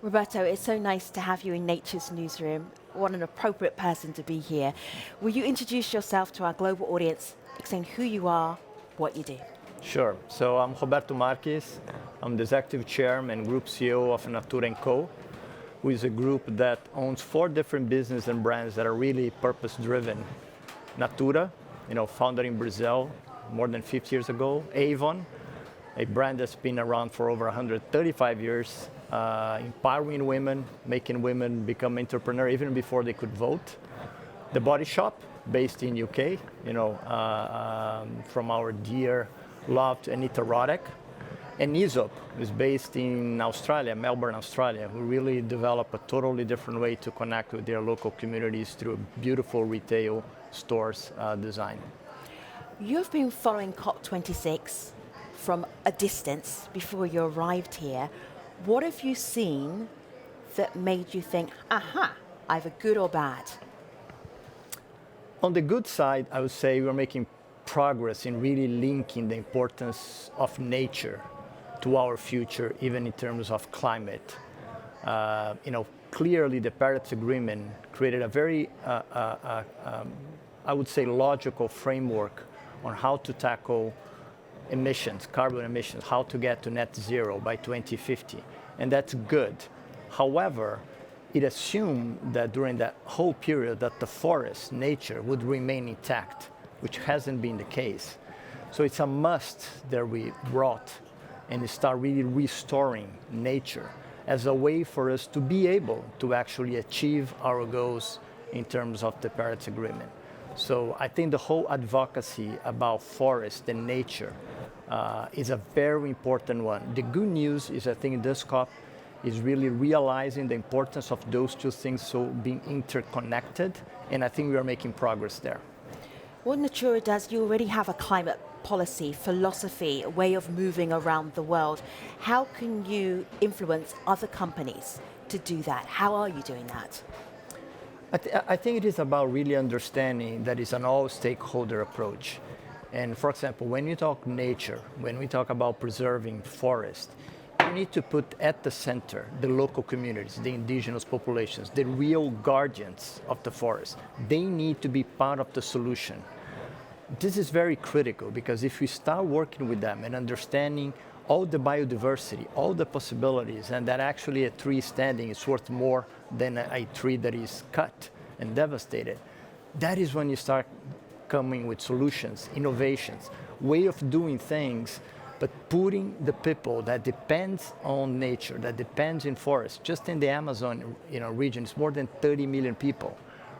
Roberto, it's so nice to have you in Nature's Newsroom. What an appropriate person to be here. Will you introduce yourself to our global audience, explain who you are, what you do? Sure. So I'm Roberto Marques. I'm the Executive Chairman and Group CEO of Nature & Co., who is a group that owns 4 different businesses and brands that are really purpose-driven. Natura, founded in Brazil more than 50 years ago. Avon, a brand that's been around for over 135 years, empowering women, making women become entrepreneurs even before they could vote. The Body Shop, based in UK, from our dear, loved Anita Roddick. And Aesop is based in Australia, Melbourne, Australia, who really developed a totally different way to connect with their local communities through a beautiful retail stores design. You've been following COP26 from a distance before you arrived here. What have you seen that made you think, aha, either good or bad? On the good side, I would say we're making progress in really linking the importance of nature to our future, even in terms of climate. Clearly the Paris Agreement created a very, I would say, logical framework on how to tackle emissions, carbon emissions, how to get to net zero by 2050, and that's good. However, it assumed that during that whole period that the forest, nature, would remain intact, which hasn't been the case. So it's a must that we brought and start really restoring nature as a way for us to be able to actually achieve our goals in terms of the Paris Agreement. So I think the whole advocacy about forest and nature is a very important one. The good news is I think this COP is really realizing the importance of those two things so being interconnected, and I think we are making progress there. What Natura does, you already have a climate policy, philosophy, a way of moving around the world. How can you influence other companies to do that? How are you doing that? I think it is about really understanding that it's an all-stakeholder approach. And for example, when you talk nature, when we talk about preserving forest, you need to put at the center the local communities, the indigenous populations, the real guardians of the forest. They need to be part of the solution. This is very critical because if we start working with them and understanding all the biodiversity, all the possibilities, and that actually a tree standing is worth more than a tree that is cut and devastated, that is when you start coming with solutions, innovations, way of doing things, but putting the people that depends on nature, that depends in forests, just in the Amazon region, it's more than 30 million people,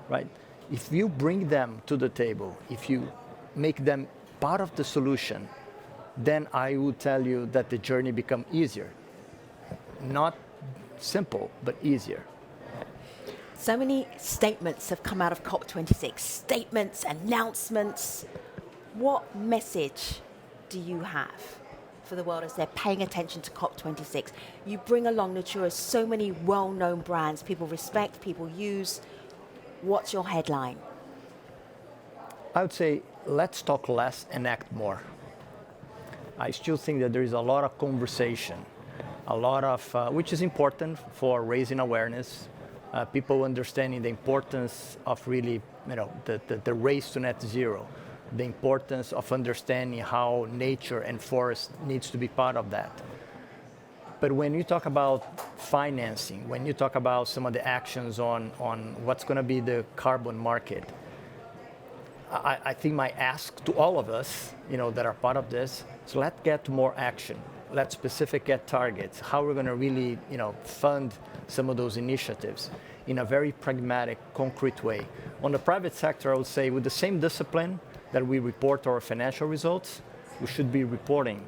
right? If you bring them to the table, if you make them part of the solution, then I would tell you that the journey becomes easier. Not simple, but easier. So many statements have come out of COP26, statements, announcements. What message do you have for the world as they're paying attention to COP26? You bring along Natura so many well-known brands, people respect, people use. What's your headline? I would say, let's talk less and act more. I still think that there is a lot of conversation, a lot of, which is important for raising awareness, people understanding the importance of really, the race to net zero, the importance of understanding how nature and forest needs to be part of that. But when you talk about financing, when you talk about some of the actions on what's going to be the carbon market, I think my ask to all of us, that are part of this, is let's get more action. Let's specific get targets, how we're going to really, fund some of those initiatives in a very pragmatic, concrete way. On the private sector, I would say with the same discipline that we report our financial results, we should be reporting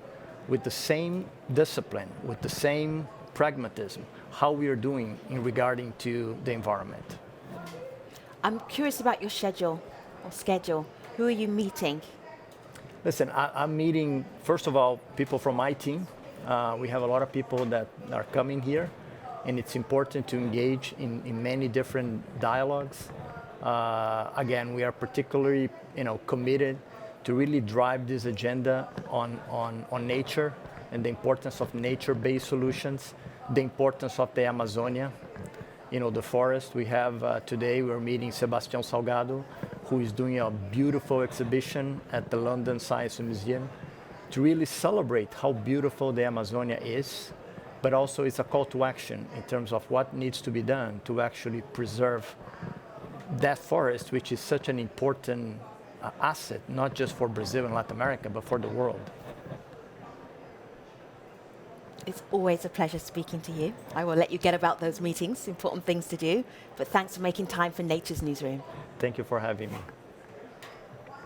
with the same discipline, with the same pragmatism, how we are doing in regarding to the environment. I'm curious about your schedule. Who are you meeting? Listen, I'm meeting, first of all, people from my team. We have a lot of people that are coming here, and it's important to engage in many different dialogues. Again, we are particularly committed to really drive this agenda on nature and the importance of nature-based solutions. the importance of the Amazonia, the forest. We have today, we're meeting Sebastião Salgado, who is doing a beautiful exhibition at the London Science Museum to really celebrate how beautiful the Amazonia is, but also it's a call to action in terms of what needs to be done to actually preserve that forest, which is such an important asset, not just for Brazil and Latin America, but for the world. It's always a pleasure speaking to you. I will let you get about those meetings, important things to do, but thanks for making time for Nature's Newsroom. Thank you for having me.